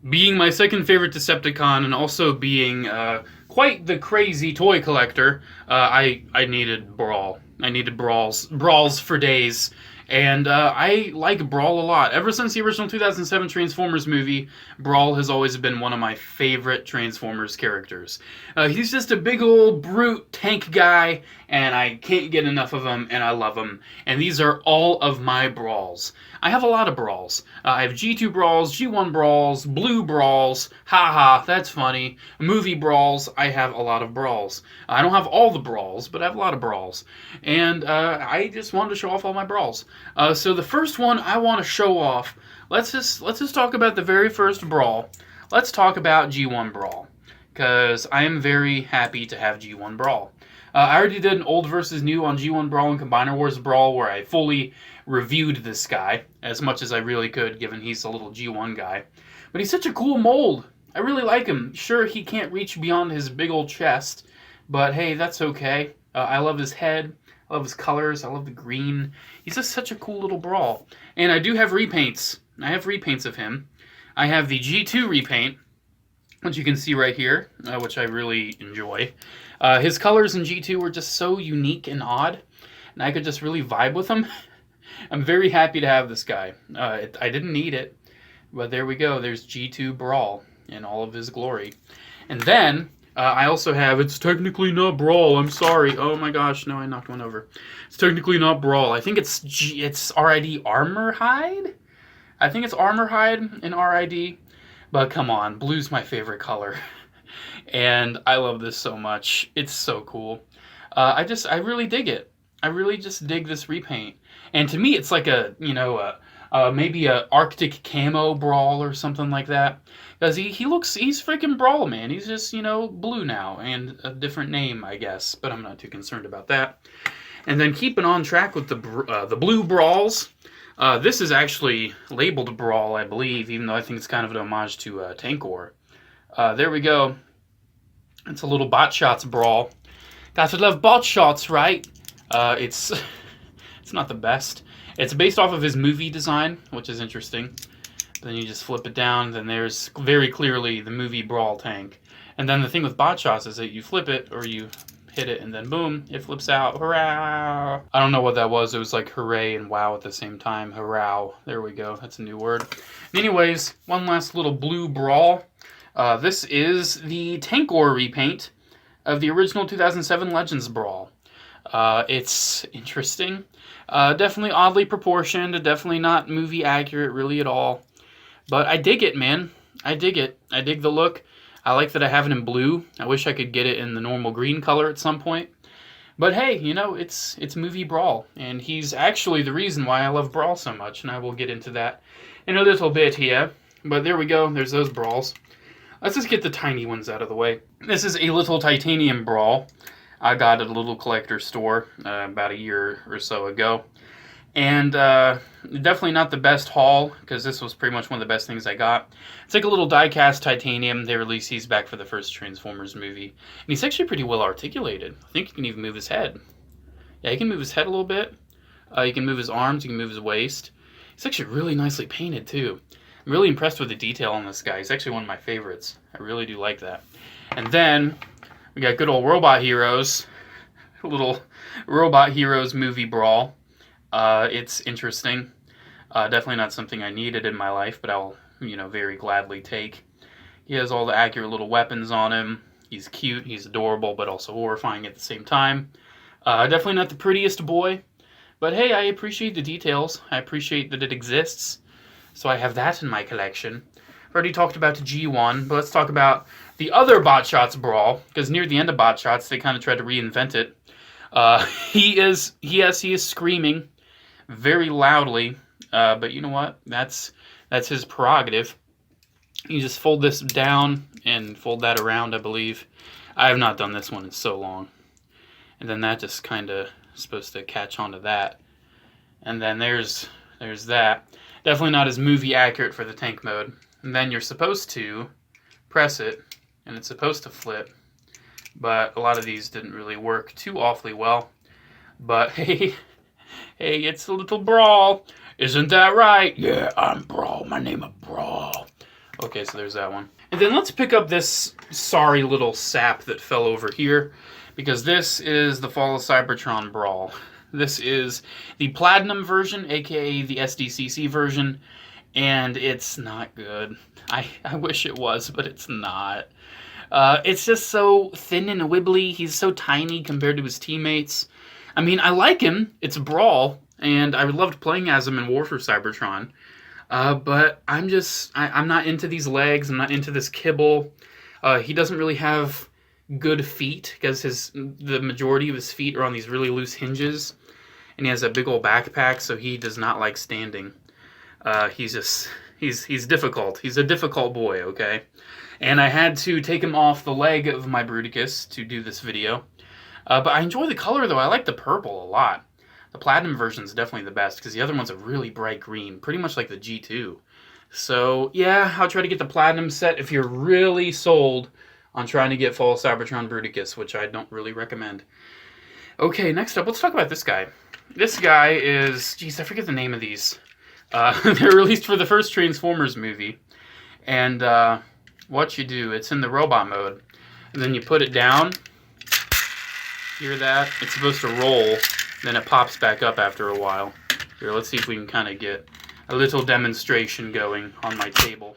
Being my second favorite Decepticon and also being quite the crazy toy collector, I needed Brawl. I needed Brawls for days. And I like Brawl a lot. Ever since the original 2007 Transformers movie, Brawl has always been one of my favorite Transformers characters. He's just a big old brute tank guy, and I can't get enough of him, and I love him. And these are all of my Brawls. I have a lot of Brawls. I have G2 Brawls, G1 Brawls, Blue Brawls, haha, that's funny. Movie Brawls, I have a lot of Brawls. I don't have all the Brawls, but I have a lot of Brawls. And I just wanted to show off all my Brawls. So the first one I want to show off, let's just talk about the very first Brawl. Let's talk about G1 Brawl, because I am very happy to have G1 Brawl. I already did an old versus new on G1 Brawl and Combiner Wars Brawl where I fully reviewed this guy as much as I really could, given he's a little G1 guy. But he's such a cool mold. I really like him. Sure, he can't reach beyond his big old chest, but hey, that's okay. I love his head. I love his colors. I love the green. He's just such a cool little Brawl. And I do have repaints. I have repaints of him. I have the G2 repaint, which you can see right here, which I really enjoy. His colors in G2 were just so unique and odd, and I could just really vibe with him. I'm very happy to have this guy. I didn't need it, but there we go. There's G2 Brawl in all of his glory. And then I also have, it's technically not Brawl, I'm sorry. Oh my gosh, no, I knocked one over. It's technically not Brawl. I think it's RID Armor Hide? I think it's Armor Hide in RID. But come on, blue's my favorite color. And I love this so much. It's so cool. I really dig it. I really just dig this repaint. And to me, it's like a, maybe a Arctic camo Brawl or something like that. Because he's freaking Brawl, man. He's just, blue now. And a different name, I guess. But I'm not too concerned about that. And then keeping on track with the blue Brawls. This is actually labeled Brawl, I believe, even though I think it's kind of an homage to Tankor. There we go. It's a little Bot Shots Brawl. Gotta love Bot Shots, right? It's not the best. It's based off of his movie design, which is interesting. Then you just flip it down, then there's very clearly the movie Brawl tank. And then the thing with Bot Shots is that you flip it, or you hit it, and then boom, it flips out. Hurrah! I don't know what that was. It was like hooray and wow at the same time. Hurrah. There we go. That's a new word. Anyways, one last little blue Brawl. This is the Tankor repaint of the original 2007 Legends Brawl. It's interesting. Definitely oddly proportioned. Definitely not movie accurate really at all. But I dig it, man. I dig it. I dig the look. I like that I have it in blue. I wish I could get it in the normal green color at some point. But hey, it's movie Brawl. And he's actually the reason why I love Brawl so much. And I will get into that in a little bit here. But there we go. There's those Brawls. Let's just get the tiny ones out of the way. This is a little titanium Brawl I got at a little collector store about a year or so ago. And definitely not the best haul, because this was pretty much one of the best things I got. It's like a little die-cast titanium. They released these back for the first Transformers movie. And he's actually pretty well articulated. I think you can even move his head. Yeah, he can move his head a little bit. You can move his arms. You can move his waist. He's actually really nicely painted, too. I'm really impressed with the detail on this guy. He's actually one of my favorites. I really do like that. And then we got good old Robot Heroes. A little Robot Heroes movie Brawl. It's interesting. Definitely not something I needed in my life, but I'll, very gladly take. He has all the accurate little weapons on him. He's cute, he's adorable, but also horrifying at the same time. Definitely not the prettiest boy, but hey, I appreciate the details. I appreciate that it exists. So I have that in my collection. I've already talked about G1, but let's talk about the other Bot Shots Brawl, because near the end of Bot Shots, they kind of tried to reinvent it. He is screaming very loudly, but you know what? That's his prerogative. You just fold this down and fold that around, I believe. I have not done this one in so long. And then that just kind of supposed to catch onto that. And then there's that. Definitely not as movie accurate for the tank mode. And then you're supposed to press it, and it's supposed to flip. But a lot of these didn't really work too awfully well. But hey, it's a little Brawl. Isn't that right? Yeah, I'm Brawl. My name is Brawl. Okay, so there's that one. And then let's pick up this sorry little sap that fell over here, because this is the Fall of Cybertron Brawl. This is the Platinum version, aka the SDCC version, and it's not good. I wish it was, but it's not. It's just so thin and wibbly. He's so tiny compared to his teammates. I mean, I like him. It's a Brawl, and I loved playing as him in War for Cybertron. But I'm not into these legs. I'm not into this kibble. He doesn't really have good feet because the majority of his feet are on these really loose hinges, and he has a big old backpack, so he does not like standing. He's difficult. He's a difficult boy, okay? And I had to take him off the leg of my Bruticus to do this video. But I enjoy the color, though. I like the purple a lot. The Platinum version is definitely the best, because the other one's a really bright green, pretty much like the G2. So, yeah, I'll try to get the Platinum set if you're really sold on trying to get Fall Cybertron Bruticus, which I don't really recommend. Okay, next up, let's talk about this guy. This guy is... Geez, I forget the name of these. They're released for the first Transformers movie. And what you do, it's in the robot mode. And then you put it down. Hear that? It's supposed to roll. Then it pops back up after a while. Here, let's see if we can kind of get a little demonstration going on my table.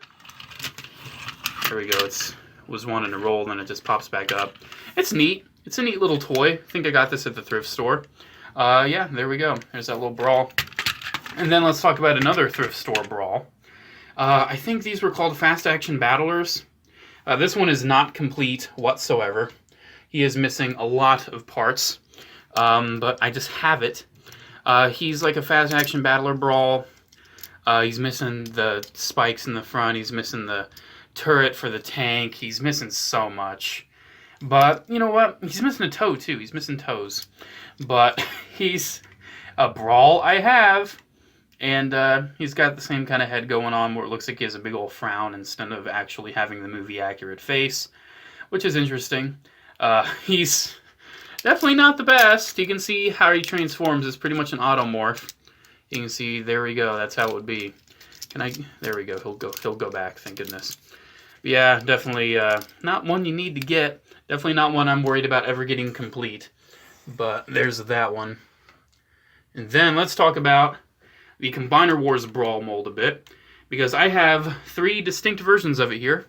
There we go. It was wanting to roll, then it just pops back up. It's neat. It's a neat little toy. I think I got this at the thrift store. Yeah, there we go. There's that little Brawl. And then let's talk about another thrift store Brawl. I think these were called Fast Action Battlers. This one is not complete whatsoever. He is missing a lot of parts. But I just have it. He's like a Fast Action Battler Brawl. He's missing the spikes in the front. He's missing the turret for the tank. He's missing so much. But, you know what? He's missing a toe, too. He's missing toes. But he's a Brawl I have. And he's got the same kind of head going on where it looks like he has a big old frown instead of actually having the movie-accurate face, which is interesting. He's definitely not the best. You can see how he transforms. It's pretty much an automorph. You can see, there we go. That's how it would be. There we go. He'll go back, thank goodness. But yeah, definitely not one you need to get. Definitely not one I'm worried about ever getting complete. But there's that one. And then let's talk about the Combiner Wars Brawl mold a bit, because I have 3 distinct versions of it here.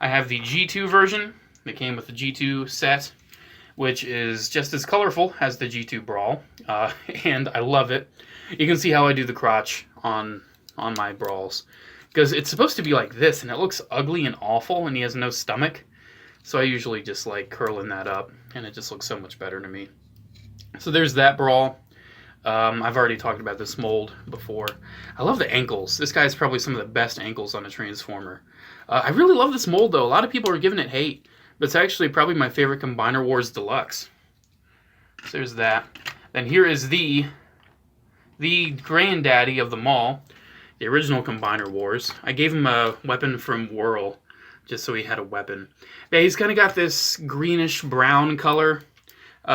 I have the G2 version that came with the G2 set, which is just as colorful as the G2 Brawl, and I love it. You can see how I do the crotch on my Brawls, because it's supposed to be like this, and it looks ugly and awful, and he has no stomach, so I usually just like curling that up, and it just looks so much better to me. So there's that Brawl. I've already talked about this mold before. I love the ankles. This guy's probably some of the best ankles on a Transformer. I really love this mold, though. A lot of people are giving it hate, but it's actually probably my favorite Combiner Wars Deluxe. So there's that. Then here is the granddaddy of them all, the original Combiner Wars. I gave him a weapon from Whirl, just so he had a weapon. Yeah, he's kind of got this greenish-brown color,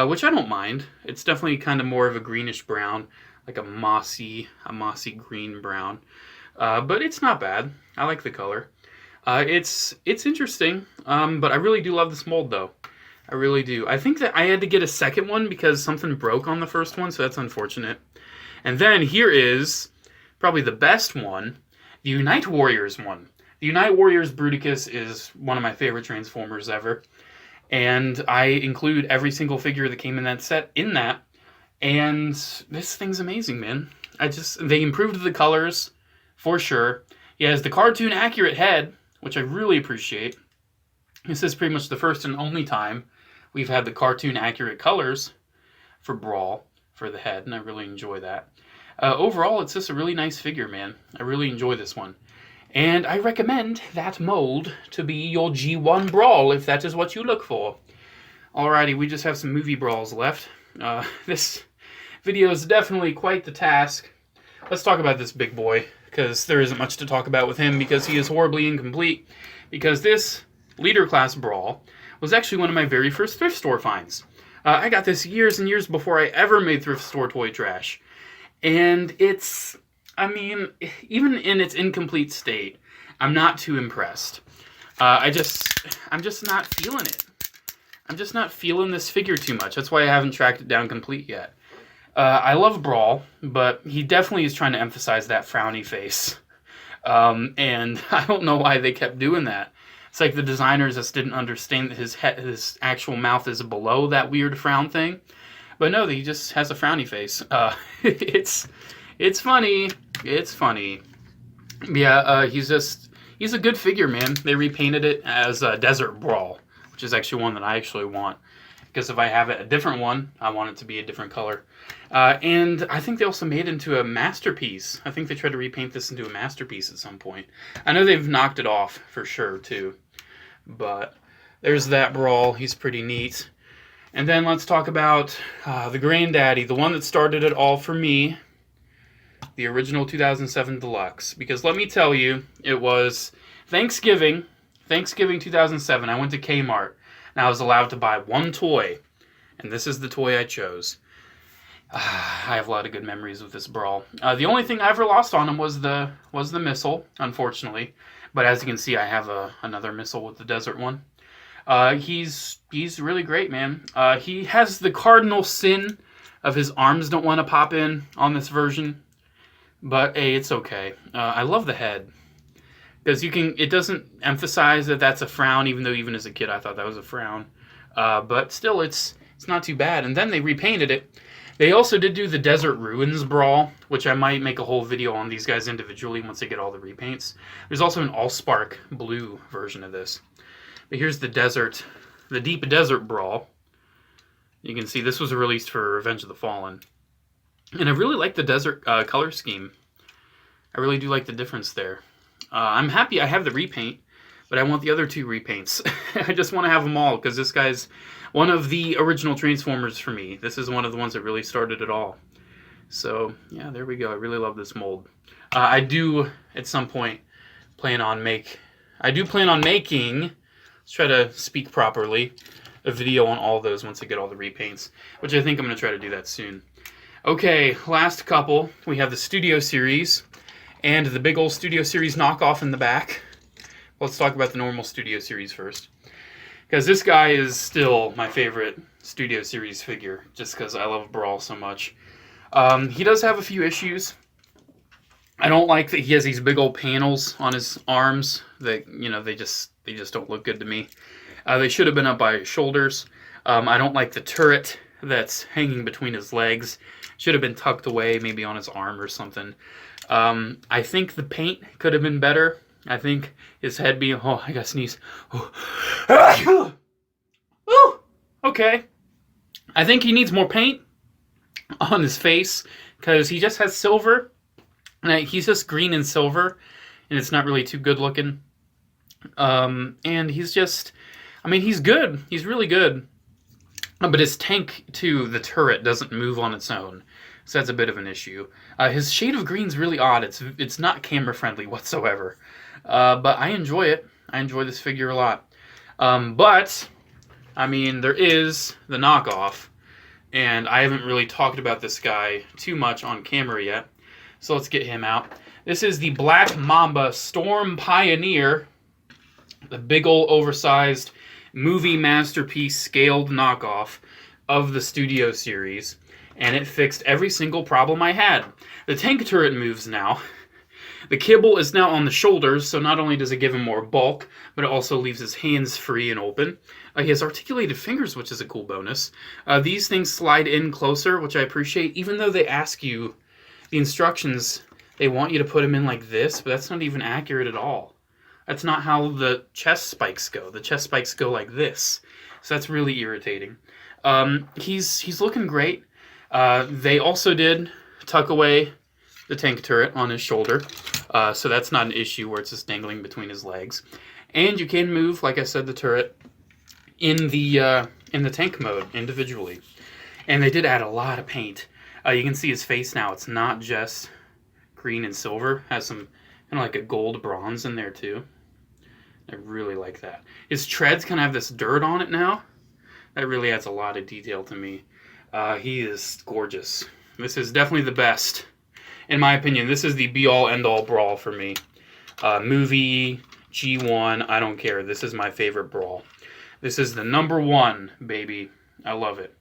which I don't mind. It's definitely kind of more of a greenish-brown, like a mossy green-brown. But it's not bad. I like the color. It's interesting, but I really do love this mold, though. I really do. I think that I had to get a second one because something broke on the first one, so that's unfortunate. And then here is probably the best one, the Unite Warriors one. The Unite Warriors Bruticus is one of my favorite Transformers ever. And I include every single figure that came in that set in that. And this thing's amazing, man. They improved the colors, for sure. He has the cartoon accurate head, which I really appreciate. This is pretty much the first and only time we've had the cartoon accurate colors for Brawl for the head, and I really enjoy that. Overall, it's just a really nice figure, man. I really enjoy this one. And I recommend that mold to be your G1 Brawl, if that is what you look for. Alrighty, we just have some movie Brawls left. This video is definitely quite the task. Let's talk about this big boy, because there isn't much to talk about with him, because he is horribly incomplete. Because this Leader Class Brawl was actually one of my very first thrift store finds. I got this years and years before I ever made thrift store toy trash. And it's... I mean, even in its incomplete state, I'm not too impressed. I'm just not feeling it. I'm just not feeling this figure too much. That's why I haven't tracked it down complete yet. I love Brawl, but he definitely is trying to emphasize that frowny face. And I don't know why they kept doing that. It's like the designers just didn't understand that his actual mouth is below that weird frown thing. But no, he just has a frowny face. It's funny. It's funny. Yeah, he's a good figure, man. They repainted it as Desert Brawl, which is actually one that I actually want. Because if I have a different one, I want it to be a different color. And I think they also made it into a masterpiece. I think they tried to repaint this into a masterpiece at some point. I know they've knocked it off for sure, too. But there's that Brawl. He's pretty neat. And then let's talk about the granddaddy, the one that started it all for me. The original 2007 Deluxe. Because let me tell you, it was Thanksgiving 2007. I went to Kmart. And I was allowed to buy one toy, and this is the toy I chose. I have a lot of good memories with this Brawl. The only thing I ever lost on him was the missile, unfortunately. But as you can see, I have another missile with the desert one. He's really great, man. He has the cardinal sin of his arms don't want to pop in on this version, but hey, it's okay. I love the head. Because it doesn't emphasize that that's a frown, even though even as a kid I thought that was a frown. But still, it's not too bad. And then they repainted it. They also did do the Desert Ruins Brawl, which I might make a whole video on these guys individually once they get all the repaints. There's also an Allspark blue version of this. But here's the Deep Desert Brawl. You can see this was released for Revenge of the Fallen. And I really like the desert color scheme. I really do like the difference there. I'm happy I have the repaint, but I want the other two repaints. I just want to have them all, because this guy's one of the original Transformers for me. This is one of the ones that really started it all. So, yeah, there we go. I really love this mold. I do, at some point, plan on making, let's try to speak properly, a video on all those once I get all the repaints, which I think I'm going to try to do that soon. Okay, last couple. We have the Studio Series. And the big old Studio Series knockoff in the back. Let's talk about the normal Studio Series first. Because this guy is still my favorite Studio Series figure, just because I love Brawl so much. He does have a few issues. I don't like that he has these big old panels on his arms that, they just don't look good to me. They should have been up by his shoulders. I don't like the turret that's hanging between his legs. Should have been tucked away, maybe on his arm or something. I think the paint could have been better. I think his head being... Oh, I gotta sneeze. Oh. Ooh, okay. I think he needs more paint on his face, because he just has silver. And he's just green and silver, and it's not really too good looking. And he's just... I mean, he's good. He's really good. But his tank, too, the turret, doesn't move on its own. So that's a bit of an issue. His shade of green is really odd. It's not camera friendly whatsoever. But I enjoy it. I enjoy this figure a lot. But, I mean, there is the knockoff. And I haven't really talked about this guy too much on camera yet. So let's get him out. This is the Black Mamba Storm Pioneer. The big ol' oversized movie masterpiece scaled knockoff of the Studio Series. And it fixed every single problem I had. The tank turret moves now. The kibble is now on the shoulders, so not only does it give him more bulk, but it also leaves his hands free and open. He has articulated fingers, which is a cool bonus. These things slide in closer, which I appreciate, even though they ask you the instructions, they want you to put them in like this, but that's not even accurate at all. That's not how the chest spikes go. The chest spikes go like this. So that's really irritating. He's looking great. They also did tuck away the tank turret on his shoulder, so that's not an issue where it's just dangling between his legs. And you can move, like I said, the turret in the tank mode individually. And they did add a lot of paint. You can see his face now. It's not just green and silver. It has some kind of like a gold bronze in there too. I really like that. His treads kind of have this dirt on it now. That really adds a lot of detail to me. He is gorgeous. This is definitely the best. In my opinion, this is the be-all, end-all Brawl for me. movie, G1, I don't care. This is my favorite Brawl. This is the #1, baby. I love it.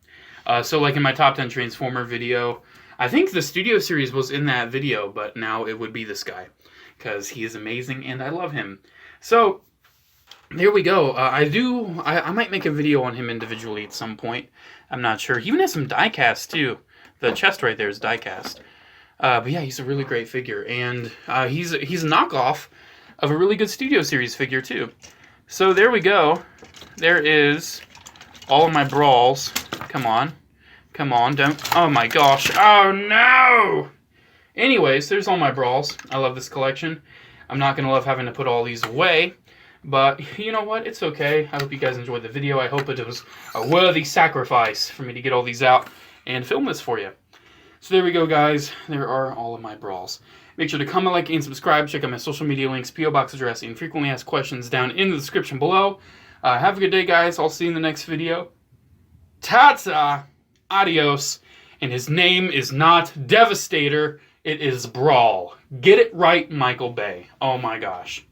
So like in my top 10 Transformer video, I think the Studio Series was in that video, but now it would be this guy, because he is amazing and I love him. So there we go. I might make a video on him individually at some point. I'm not sure. He even has some die-cast too. The chest right there is die-cast. But yeah, he's a really great figure, and he's a knockoff of a really good Studio Series figure too. So there we go. There is all of my Brawls. Come on. Come on, don't... Oh my gosh. Oh no! Anyways, there's all my Brawls. I love this collection. I'm not going to love having to put all these away, but you know what? It's okay. I hope you guys enjoyed the video. I hope it was a worthy sacrifice for me to get all these out and film this for you. So there we go, guys. There are all of my Brawls. Make sure to comment, like, and subscribe. Check out my social media links, P.O. Box address, and frequently asked questions down in the description below. Have a good day, guys. I'll see you in the next video. Ta-ta! Adios. And his name is not Devastator. It is Brawl. Get it right, Michael Bay. Oh my gosh.